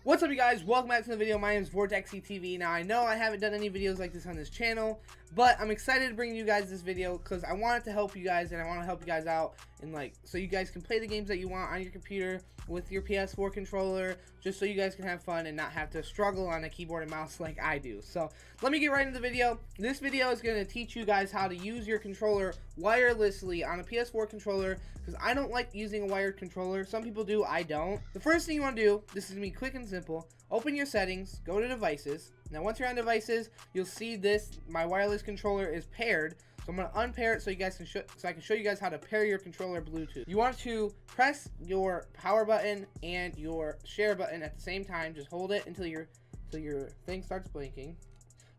What's up, you guys? Welcome back to the video. My name is VortexiiTV. Now, I know I haven't done any videos like this on this channel, but I'm excited to bring you guys this video because I wanted to help you guys, and I want to help you guys out, and so you guys can play the games that you want on your computer with your PS4 controller, just so you guys can have fun and not have to struggle on a keyboard and mouse like I do. So let me get right into the video. This video is going to teach you guys how to use your controller wirelessly on a PS4 controller, because I don't like using a wired controller. Some people do, I don't. The first thing you want to do, this is going to be quick and simple. Open your settings, go to devices. Now once you're on devices, you'll see this, my wireless controller is paired. So I'm going to unpair it so you guys can I can show you guys how to pair your controller Bluetooth. You want to press your power button and your share button at the same time. Just hold it until your thing starts blinking.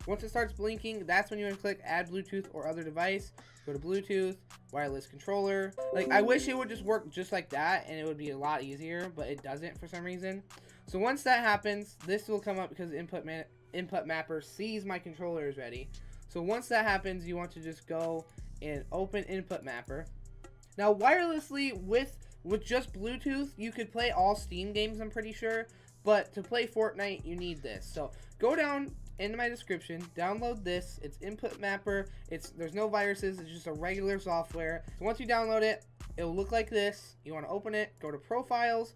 Once it starts blinking, that's when you want to click add Bluetooth or other device. Go to Bluetooth, wireless controller. I wish it would just work just like that and it would be a lot easier, but it doesn't for some reason. So once that happens, this will come up because input mapper sees my controller is ready. So once that happens, you want to just go and open input mapper. Now wirelessly with just Bluetooth, you could play all Steam games, I'm pretty sure, but to play Fortnite, you need this. So go down into my description, download this. It's input mapper. There's no viruses, it's just a regular software. So once you download it, it'll look like this. You want to open it, go to profiles,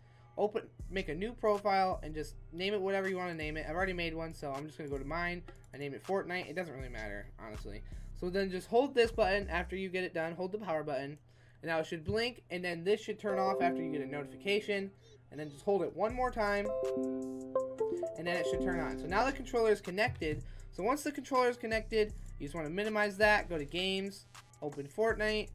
make a new profile, and just name it whatever you want to name it. I've already made one, so I'm just gonna go to mine. I name it Fortnite. It doesn't really matter, honestly. So then just hold this button after you get it done. Hold the power button, and now it should blink, and then this should turn off after you get a notification. And then just hold it one more time, and then it should turn on. So now the controller is connected. So once the controller is connected, you just want to minimize that. Go to games, open Fortnite.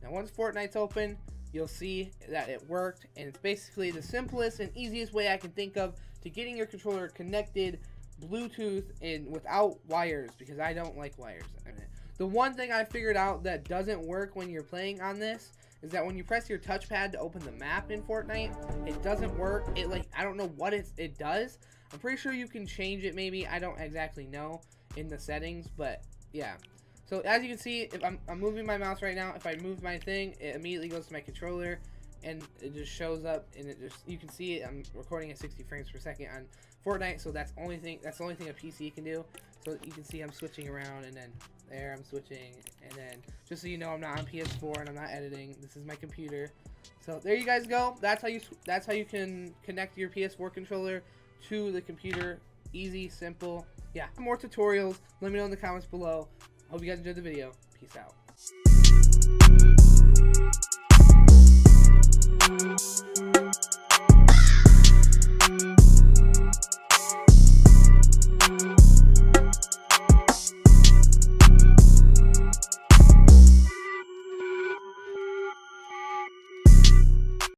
Now once Fortnite's open, you'll see that it worked, and it's basically the simplest and easiest way I can think of to getting your controller connected Bluetooth and without wires, because I don't like wires. The one thing I figured out that doesn't work when you're playing on this is that when you press your touchpad to open the map in Fortnite, it doesn't work. I don't know what it does. I'm pretty sure you can change it maybe. I don't exactly know in the settings, but yeah. So as you can see, if I'm moving my mouse right now, if I move my thing, it immediately goes to my controller and it just shows up, and you can see it. I'm recording at 60 frames per second on Fortnite, so that's the only thing a PC can do. So you can see I'm switching around, and then there I'm switching, and then just so you know, I'm not on PS4 and I'm not editing. This is my computer. So there you guys go. That's how you can connect your PS4 controller to the computer. Easy, simple. Yeah. For more tutorials, let me know in the comments below. Hope you guys enjoyed the video. Peace out.